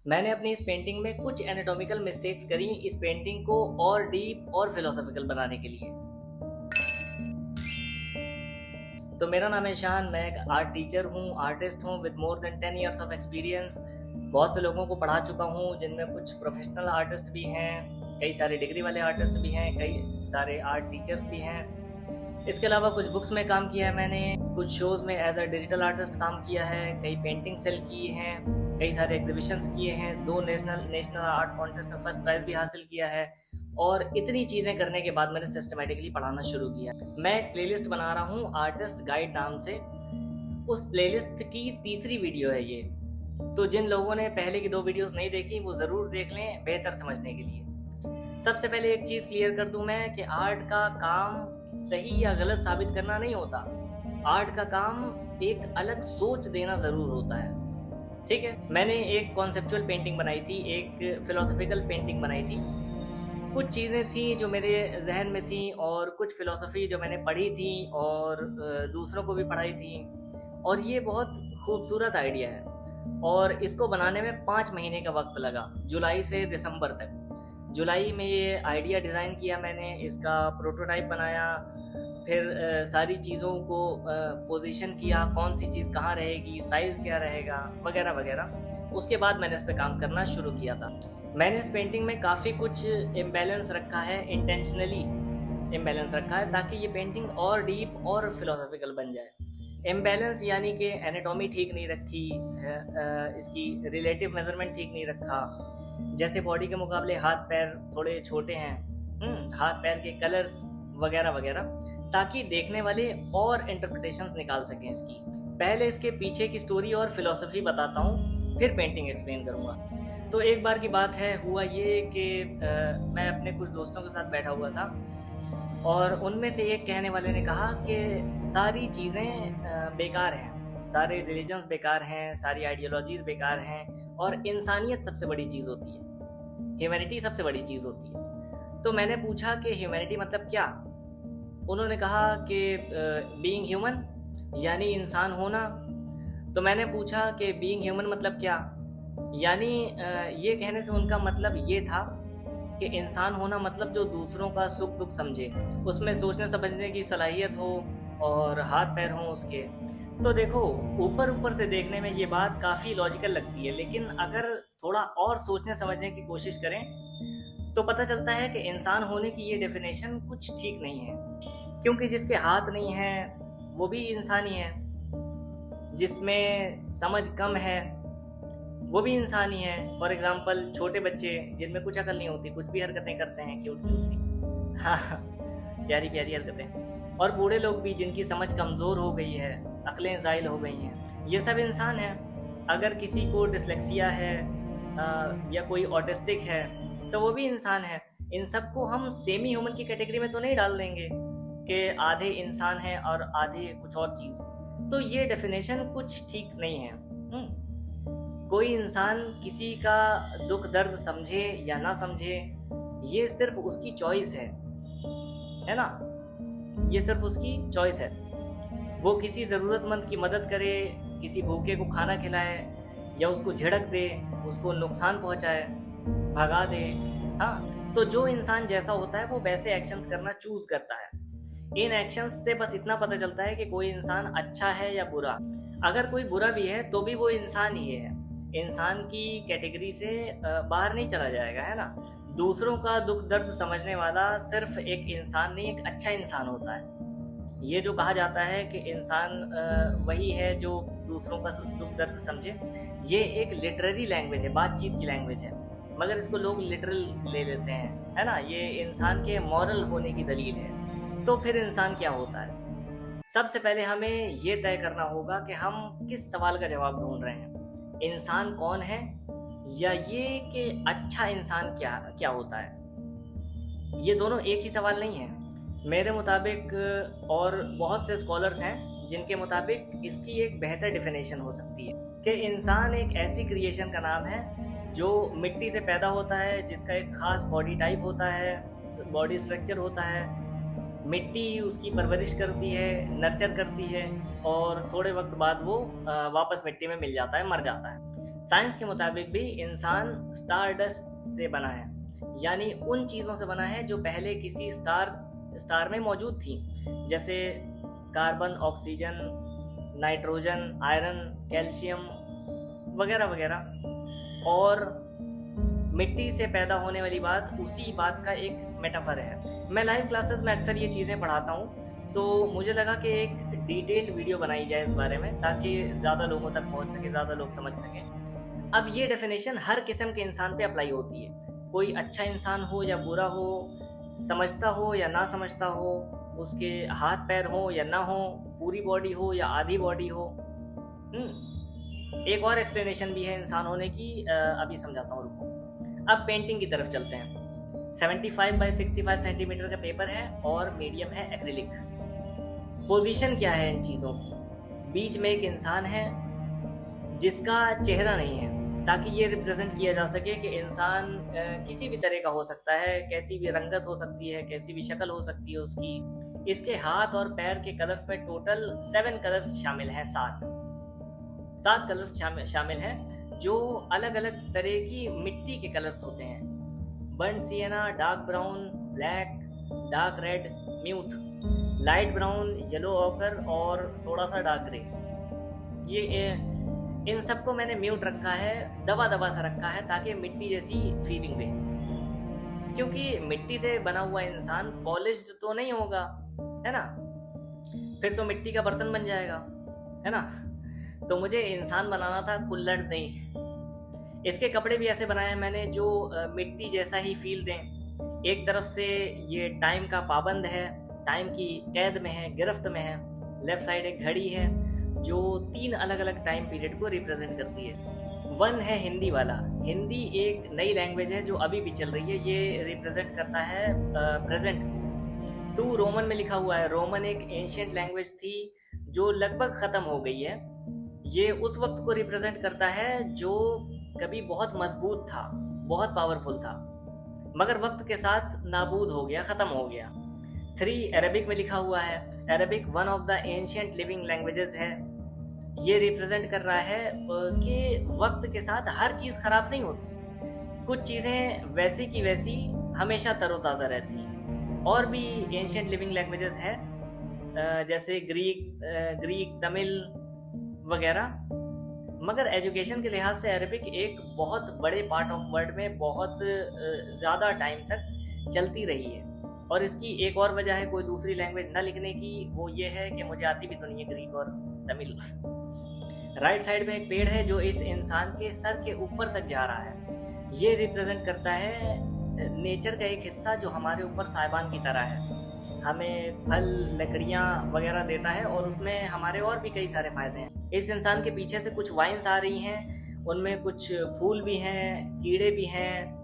मैंने अपनी इस पेंटिंग में कुछ एनाटॉमिकल मिस्टेक्स करी इस पेंटिंग को और डीप और फिलोसॉफिकल बनाने के लिए। तो मेरा नाम है ईशान, मैं एक आर्ट टीचर हूँ, आर्टिस्ट हूँ with more than 10 years of experience. बहुत से लोगों को पढ़ा चुका हूँ, जिनमें कुछ प्रोफेशनल आर्टिस्ट भी हैं, कई सारे डिग्री वाले आर्टिस्ट भी हैं, कई सारे आर्ट टीचर्स भी हैं। इसके अलावा कुछ बुक्स में काम किया है मैंने, कुछ शोज़ में एज अ डिजिटल आर्टिस्ट काम किया है, कई पेंटिंग सेल किए हैं, कई सारे एग्जीबिशंस किए हैं, 2 नेशनल आर्ट कॉन्टेस्ट में फर्स्ट प्राइज़ भी हासिल किया है। और इतनी चीज़ें करने के बाद मैंने सिस्टमेटिकली पढ़ाना शुरू किया। मैं एक प्लेलिस्ट बना रहा हूँ आर्टिस्ट गाइड नाम से। उस प्लेलिस्ट की तीसरी वीडियो है ये। तो जिन लोगों ने पहले की 2 वीडियोस नहीं देखी वो ज़रूर देख लें बेहतर समझने के लिए। सबसे पहले एक चीज़ क्लियर कर दूं मैं कि आर्ट का काम सही या गलत साबित करना नहीं होता। आर्ट का काम एक अलग सोच देना ज़रूर होता है। ठीक है, मैंने एक कॉन्सेप्चुअल पेंटिंग बनाई थी, एक फिलोसॉफिकल पेंटिंग बनाई थी। कुछ चीज़ें थी जो मेरे जहन में थी और कुछ फ़िलॉसफ़ी जो मैंने पढ़ी थी और दूसरों को भी पढ़ाई थी। और ये बहुत खूबसूरत आइडिया है और इसको बनाने में 5 महीने का वक्त लगा, जुलाई से दिसंबर तक। जुलाई में ये आइडिया डिज़ाइन किया मैंने, इसका प्रोटोटाइप बनाया, फिर सारी चीज़ों को पोजीशन किया, कौन सी चीज़ कहाँ रहेगी, साइज़ क्या रहेगा, वगैरह वगैरह। उसके बाद मैंने इस पे काम करना शुरू किया था। मैंने इस पेंटिंग में काफ़ी कुछ इम्बैलेंस रखा है, इंटेंशनली इम्बैलेंस रखा है ताकि ये पेंटिंग और डीप और फिलोसॉफिकल बन जाए। इम्बैलेंस यानी कि एनाटॉमी ठीक नहीं रखी, इसकी रिलेटिव मेजरमेंट ठीक नहीं रखा। जैसे बॉडी के मुकाबले हाथ पैर थोड़े छोटे हैं, हाथ पैर के कलर्स वगैरह वगैरह, ताकि देखने वाले और इंटरप्रिटेशंस निकाल सकें इसकी। पहले इसके पीछे की स्टोरी और फिलॉसफी बताता हूँ, फिर पेंटिंग एक्सप्लेन करूँगा। तो एक बार की बात है, हुआ ये कि मैं अपने कुछ दोस्तों के साथ बैठा हुआ था और उनमें से एक कहने वाले ने कहा कि सारी चीज़ें बेकार हैं, सारे रिलीजन्स बेकार हैं, सारी आइडियोलॉजीज़ बेकार हैं और इंसानियत सबसे बड़ी चीज़ होती है, ह्यूमैनिटी सबसे बड़ी चीज़ होती है। तो मैंने पूछा कि ह्यूमैनिटी मतलब क्या? उन्होंने कहा कि बीइंग ह्यूमन यानी इंसान होना। तो मैंने पूछा कि बीइंग ह्यूमन मतलब क्या? यानी ये कहने से उनका मतलब ये था कि इंसान होना मतलब जो दूसरों का सुख दुख समझे, उसमें सोचने समझने की सलाहियत हो और हाथ पैर हों उसके। तो देखो, ऊपर ऊपर से देखने में ये बात काफ़ी लॉजिकल लगती है, लेकिन अगर थोड़ा और सोचने समझने की कोशिश करें तो पता चलता है कि इंसान होने की ये डेफिनेशन कुछ ठीक नहीं है। क्योंकि जिसके हाथ नहीं है वो भी इंसान ही है, जिसमें समझ कम है वो भी इंसान ही है। फॉर एग्जाम्पल छोटे बच्चे जिनमें कुछ अकल नहीं होती, कुछ भी हरकतें करते हैं क्यूट क्यूट सी, हाँ, प्यारी प्यारी हरकतें। और बूढ़े लोग भी जिनकी समझ कमज़ोर हो गई है, अकलें ज़ाइल हो गई हैं, ये सब इंसान हैं। अगर किसी को डिसलेक्सिया है या कोई ऑटिस्टिक है तो वो भी इंसान है। इन सबको हम सेमी ह्यूमन की कैटेगरी में तो नहीं डाल देंगे कि आधे इंसान हैं और आधे कुछ और चीज़। तो ये डेफिनेशन कुछ ठीक नहीं है। कोई इंसान किसी का दुख दर्द समझे या ना समझे, ये सिर्फ उसकी चॉइस है ना? ये सिर्फ उसकी चॉइस है। वो किसी ज़रूरतमंद की मदद करे, किसी भूखे को खाना खिलाए या उसको झिड़क दे, उसको नुकसान पहुंचाए, भगा दे, हाँ, तो जो इंसान जैसा होता है वो वैसे एक्शंस करना चूज करता है। इन एक्शंस से बस इतना पता चलता है कि कोई इंसान अच्छा है या बुरा। अगर कोई बुरा भी है तो भी वो इंसान ही है, इंसान की कैटेगरी से बाहर नहीं चला जाएगा, है ना? दूसरों का दुख दर्द समझने वाला सिर्फ एक इंसान नहीं, एक अच्छा इंसान होता है। ये जो कहा जाता है कि इंसान वही है जो दूसरों का दुख दर्द समझे, ये एक लिटरेरी लैंग्वेज है, बातचीत की लैंग्वेज है, मगर इसको लोग लिटरल ले लेते हैं, है ना? ये इंसान के मॉरल होने की दलील है। तो फिर इंसान क्या होता है? सबसे पहले हमें ये तय करना होगा कि हम किस सवाल का जवाब ढूंढ रहे हैं। इंसान कौन है, या ये कि अच्छा इंसान क्या क्या होता है? ये दोनों एक ही सवाल नहीं है मेरे मुताबिक। और बहुत से स्कॉलर्स हैं जिनके मुताबिक इसकी एक बेहतर डेफिनेशन हो सकती है कि इंसान एक ऐसी क्रिएशन का नाम है जो मिट्टी से पैदा होता है, जिसका एक ख़ास बॉडी टाइप होता है, बॉडी स्ट्रक्चर होता है। मिट्टी उसकी परवरिश करती है, नर्चर करती है और थोड़े वक्त बाद वो वापस मिट्टी में मिल जाता है, मर जाता है। साइंस के मुताबिक भी इंसान स्टार डस्ट से बना है, यानी उन चीज़ों से बना है जो पहले किसी स्टार में मौजूद थी, जैसे carbon, oxygen, nitrogen, iron, calcium वगैरह वगैरह। और मिट्टी से पैदा होने वाली बात उसी बात का एक मेटाफर है। मैं लाइव क्लासेस में अक्सर ये चीज़ें पढ़ाता हूँ, तो मुझे लगा कि एक डिटेल्ड वीडियो बनाई जाए इस बारे में, ताकि ज़्यादा लोगों तक पहुँच सके, ज़्यादा लोग समझ सकें। अब ये डेफिनेशन हर किस्म के इंसान पे अप्लाई होती है, कोई अच्छा इंसान हो या बुरा हो, समझता हो या ना समझता हो, उसके हाथ पैर हो या ना हो, पूरी बॉडी हो या आधी बॉडी हो। एक और एक्सप्लेनेशन भी है इंसान होने की, अभी समझाता हूँ, रुको। अब पेंटिंग की तरफ चलते हैं। 75 बाई 65 सेंटीमीटर का पेपर है और मीडियम है एक्रिलिक। पोजीशन क्या है इन चीज़ों की? बीच में एक इंसान है जिसका चेहरा नहीं है, ताकि ये रिप्रेजेंट किया जा सके कि इंसान किसी भी तरह का हो सकता है, कैसी भी रंगत हो सकती है, कैसी भी शक्ल हो सकती है उसकी। इसके हाथ और पैर के कलर्स में टोटल 7 कलर्स शामिल हैं, 7 कलर्स शामिल हैं, जो अलग अलग तरह की मिट्टी के कलर्स होते हैं। Burn sienna, dark brown, black, dark red, mute, light brown, yellow ochre और थोड़ा सा डार्क ग्रे। ये इन सबको मैंने म्यूट रखा है, दबा दबा सा रखा है, ताकि मिट्टी जैसी फीलिंग दे, क्योंकि मिट्टी से बना हुआ इंसान पॉलिश्ड तो नहीं होगा, है ना, फिर तो मिट्टी का बर्तन बन जाएगा, है ना। तो मुझे इंसान बनाना था, कुल्हड़ नहीं। इसके कपड़े भी ऐसे बनाए मैंने जो मिट्टी जैसा ही फील दें। एक तरफ से ये टाइम का पाबंद है, टाइम की कैद में है, गिरफ्त में है। लेफ्ट साइड एक घड़ी है जो 3 अलग अलग टाइम पीरियड को रिप्रेजेंट करती है। 1 है हिंदी वाला। हिंदी एक नई लैंग्वेज है जो अभी भी चल रही है, ये रिप्रेजेंट करता है प्रेजेंट। 2 रोमन में लिखा हुआ है। रोमन एक एंशिएंट लैंग्वेज थी जो लगभग ख़त्म हो गई है। ये उस वक्त को रिप्रेजेंट करता है जो कभी बहुत मजबूत था, बहुत पावरफुल था, मगर वक्त के साथ नाबूद हो गया, ख़त्म हो गया। 3 अरबिक में लिखा हुआ है। Arabic one of the ancient living languages है। ये रिप्रेजेंट कर रहा है कि वक्त के साथ हर चीज़ ख़राब नहीं होती, कुछ चीज़ें वैसी की वैसी हमेशा तरोताज़ा रहती हैं। और भी एंशिएंट लिविंग लैंग्वेजेस है, जैसे ग्रीक, तमिल वगैरह। मगर एजुकेशन के लिहाज से अरबिक एक बहुत बड़े पार्ट ऑफ वर्ल्ड में बहुत ज़्यादा टाइम तक चलती रही है। और इसकी एक और वजह है कोई दूसरी लैंग्वेज न लिखने की, वो ये है कि मुझे आती भी तो नहीं है ग्रीक और तमिल। राइट साइड में एक पेड़ है जो इस इंसान के सर के ऊपर तक जा रहा है। ये रिप्रेजेंट करता है नेचर का एक हिस्सा जो हमारे ऊपर साइबान की तरह है, हमें फल, लकड़ियाँ वगैरह देता है, और उसमें हमारे और भी कई सारे फायदे हैं। इस इंसान के पीछे से कुछ वाइन्स आ रही हैं, उनमें कुछ फूल भी हैं, कीड़े भी हैं।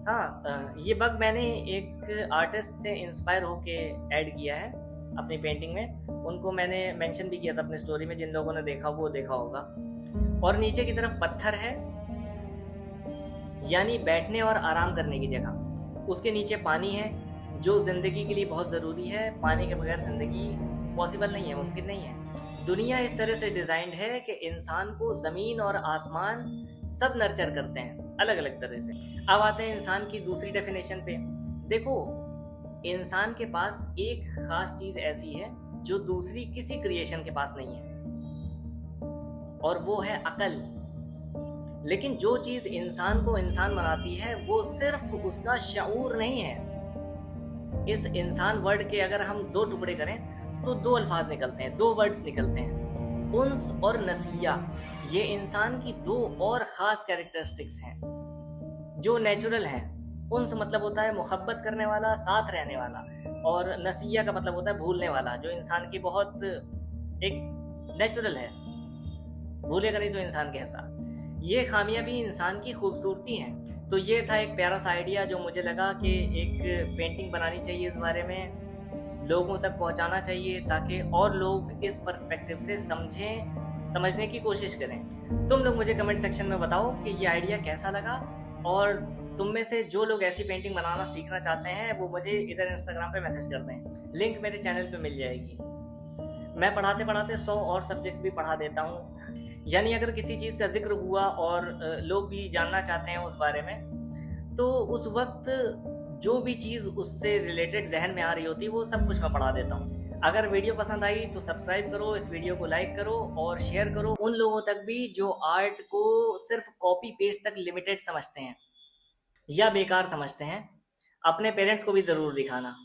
हाँ, ये बग मैंने एक आर्टिस्ट से इंस्पायर होके ऐड किया है अपनी पेंटिंग में। उनको मैंने मेंशन भी किया था अपने स्टोरी में, जिन लोगों ने देखा वो देखा होगा। और नीचे की तरफ पत्थर है, यानी बैठने और आराम करने की जगह। उसके नीचे पानी है जो ज़िंदगी के लिए बहुत ज़रूरी है। पानी के बगैर ज़िंदगी पॉसिबल नहीं है, मुमकिन नहीं है। दुनिया इस तरह से डिज़ाइंड है कि इंसान को ज़मीन और आसमान सब नर्चर करते हैं अलग अलग तरह से। अब आते हैं इंसान की दूसरी डेफिनेशन पे। देखो, इंसान के पास एक ख़ास चीज़ ऐसी है जो दूसरी किसी क्रिएशन के पास नहीं है, और वो है अकल। लेकिन जो चीज़ इंसान को इंसान बनाती है वो सिर्फ उसका शऊर नहीं है। इस इंसान वर्ड के अगर हम 2 टुकड़े करें तो 2 अल्फाज निकलते हैं, 2 वर्ड्स निकलते हैं, उन्स और नसिया। ये इंसान की 2 और ख़ास कैरेक्टरिस्टिक्स हैं जो नेचुरल हैं। उन्स मतलब होता है मोहब्बत करने वाला, साथ रहने वाला, और नसिया का मतलब होता है भूलने वाला, जो इंसान की बहुत एक नेचुरल है, भूलेगा नहीं तो इंसान कैसा। ये खामियां भी इंसान की खूबसूरती हैं। तो ये था एक प्यारा सा आइडिया जो मुझे लगा कि एक पेंटिंग बनानी चाहिए, इस बारे में लोगों तक पहुंचाना चाहिए, ताकि और लोग इस पर्सपेक्टिव से समझने की कोशिश करें। तुम लोग मुझे कमेंट सेक्शन में बताओ कि ये आइडिया कैसा लगा, और तुम में से जो लोग ऐसी पेंटिंग बनाना सीखना चाहते हैं वो मुझे इधर इंस्टाग्राम पे मैसेज कर दें, लिंक मेरे चैनल पे मिल जाएगी। मैं पढ़ाते पढ़ाते 100 और सब्जेक्ट्स भी पढ़ा देता हूँ। यानी अगर किसी चीज़ का जिक्र हुआ और लोग भी जानना चाहते हैं उस बारे में, तो उस वक्त जो भी चीज़ उससे रिलेटेड जहन में आ रही होती है वो सब कुछ मैं पढ़ा देता हूँ। अगर वीडियो पसंद आई तो सब्सक्राइब करो, इस वीडियो को लाइक करो और शेयर करो उन लोगों तक भी जो आर्ट को सिर्फ कॉपी पेस्ट तक लिमिटेड समझते हैं या बेकार समझते हैं। अपने पेरेंट्स को भी ज़रूर दिखाना।